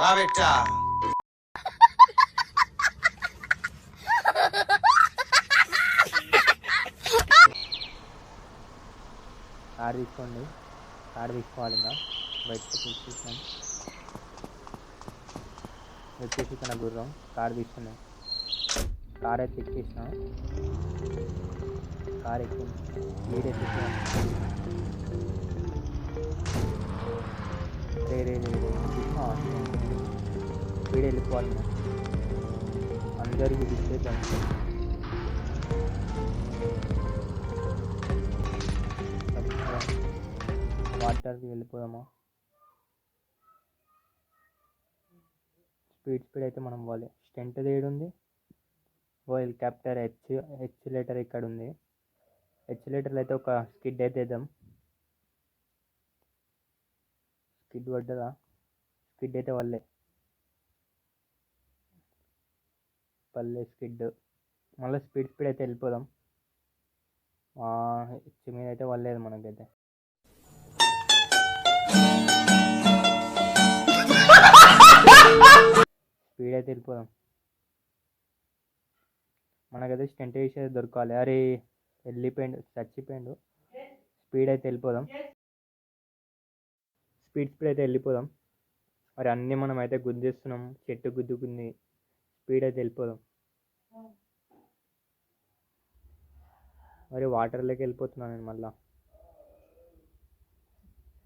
Car తీసుకోండి, car తీసుకోవాలి. ఇంకా బయటకు తీసుకొచ్చినాం, వచ్చేసి తన గుర్రం కార్ తీసుకున్నాం. కార్ అయితే ఎక్కేసినాం, కార్ ఎక్కి స్పీడ్ ఎక్కేసినాం. స్పీడ్ వెళ్ళిపోవాలి. అందరికీ తీసుకెళ్తాం. వాటర్కి వెళ్ళిపోదామా? స్పీడ్ అయితే మనం పోవాలి. స్టెంట్ ఏడు ఉంది, హెలికాప్టర్ హెచ్ లెటర్ ఇక్కడ ఉంది. హెచ్ లెటర్లో అయితే ఒక స్కిడ్ అయితే వేద్దాం. స్కిడ్ పడ్డదా? స్కిడ్ అయితే పల్లె స్కిడ్. మళ్ళీ స్పీడ్ అయితే వెళ్ళిపోదాం. హెచ్ మీద అయితే పడలేదు మనకైతే. స్పీడ్ అయితే వెళ్ళిపోదాం. మనకైతే స్టెంట్ వేసేది దొరకాలి. అరే వెళ్ళిపోయిండు, చచ్చిపోయిండు. స్పీడ్ అయితే వెళ్ళిపోదాం. స్పీడ్ అయితే వెళ్ళిపోదాం. మరి అన్నీ మనం అయితే గుద్దేస్తున్నాం, చెట్టు గుద్దుకుంది. స్పీడ్ అయితే వెళ్ళిపోదాం. మరి వాటర్లోకి వెళ్ళిపోతున్నాను నేను మళ్ళా.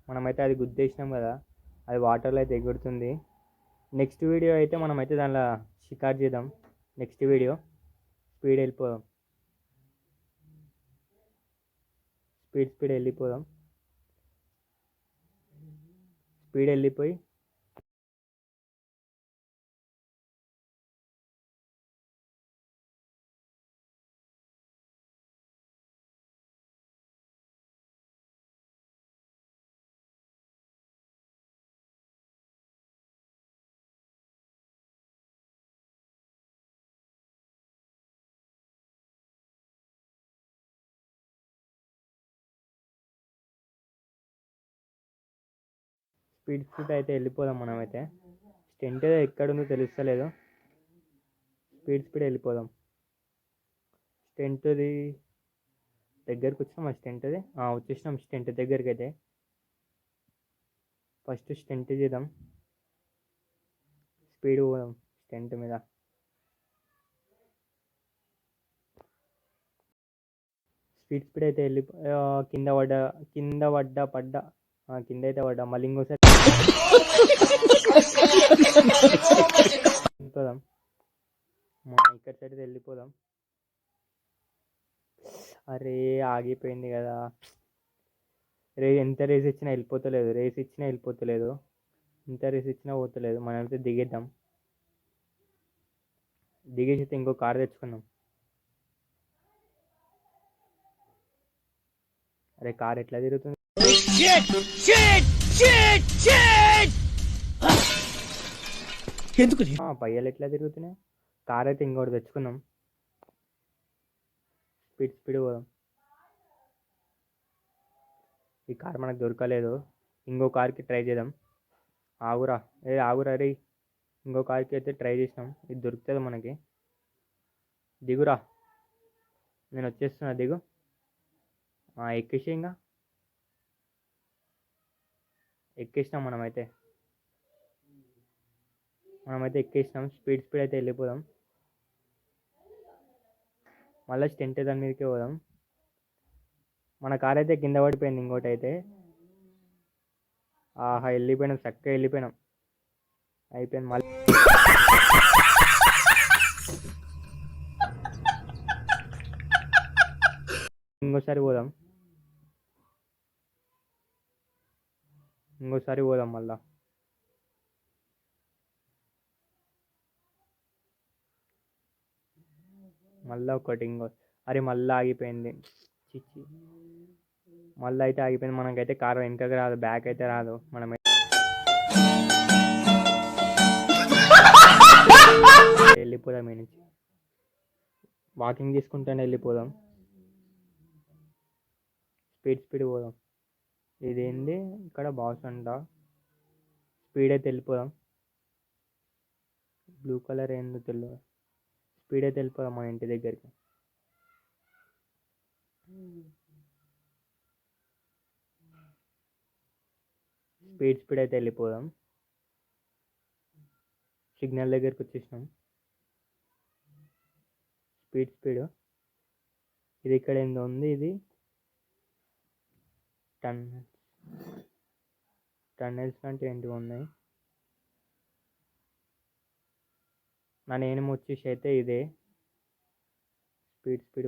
మనమైతే అది గుద్దేసినాం కదా, అది వాటర్లో అయితే ఎగురుతుంది. నెక్స్ట్ వీడియో అయితే మనమైతే దానిలో షికారు చేద్దాం. నెక్స్ట్ వీడియో స్పీడ్ వెళ్ళిపోదాం. స్పీడ్ వెళ్ళిపోదాం. స్పీడ్ వెళ్ళిపోయి స్పీడ్ అయితే వెళ్ళిపోదాం. మనమైతే స్టెంట్ ఎక్కడుందో తెలుస్తలేదు. స్పీడ్ వెళ్ళిపోదాం. స్టెంట్ది దగ్గరికి వచ్చినాం. స్టెంట్ది వచ్చేసినాం. స్టెంట్ దగ్గరికి అయితే ఫస్ట్ స్టెంట్ చేద్దాం. స్పీడ్ పోదాం స్టెంట్ మీద. స్పీడ్ అయితే కింద పడ్డా కింద అయితే పడ్డా. మళ్ళీ ఇంకోసారి వెళ్ళిపోదాం. ఇక్కడ సైడ్ వెళ్ళిపోదాం. అరే ఆగిపోయింది కదా. ఎంత రేస్ ఇచ్చినా వెళ్ళిపోతలేదు. ఎంత రేస్ ఇచ్చినా పోతలేదు. మనమైతే దిగేద్దాం. దిగేసి ఇంకో కార్ తెచ్చుకుందాం. అరే కార్ ఎట్లా తిరుగుతుంది? ఎందుకు పయ్యాలు ఎట్లా తిరుగుతున్నాయి? కార్ అయితే ఇంకోటి తెచ్చుకుందాం. స్పీడ్ పోదాం. ఈ కార్ మనకు దొరకలేదు. ఇంకో కార్కి ట్రై చేద్దాం. ఆగురా రే. ఇంకో కార్కి అయితే ట్రై చేసినాం. ఇది దొరుకుతుంది మనకి. దిగురా, నేను వచ్చేస్తున్నా. దిగు. ఎక్కేసి ఇంకా ఎక్కేసినాం. మనమైతే ఎక్కేసినాం. స్పీడ్ అయితే వెళ్ళిపోదాం. మళ్ళీ స్టెంట్ దాని మీదకే పోదాం. మన కార్ అయితే కింద పడిపోయింది. ఇంకోటి అయితే వెళ్ళిపోయినాం. చక్కగా వెళ్ళిపోయినాం. అయిపోయింది. మళ్ళీ ఇంకోసారి పోదాం. మళ్ళీ ఒకటి అరే మళ్ళీ ఆగిపోయింది. చిచ్చి మళ్ళీ అయితే ఆగిపోయింది. మనకైతే కారు వెనకకి రాదు, బ్యాక్ అయితే రాదు. మనం వెళ్ళిపోదాం. ఈ నుంచి వాకింగ్ తీసుకుంటూనే వెళ్ళిపోదాం. స్పీడ్ పోదాం. ఇదేంది ఇక్కడ బాస్ అంట. స్పీడ్ అయితే వెళ్ళిపోదాం. బ్లూ కలర్ ఏందో తెలియదు. స్పీడ్ అయితే వెళ్ళిపోదాం మన ఇంటి దగ్గరికి. స్పీడ్ అయితే వెళ్ళిపోదాం. సిగ్నల్ దగ్గరికి వచ్చేసినాం. స్పీడ్ ఇది ఇక్కడ ఏందో ఉంది. ఇది టన్నెల్స్ అంటే ఏంటివి ఉన్నాయి. నా నేను వచ్చేసి అయితే ఇదే స్పీడ్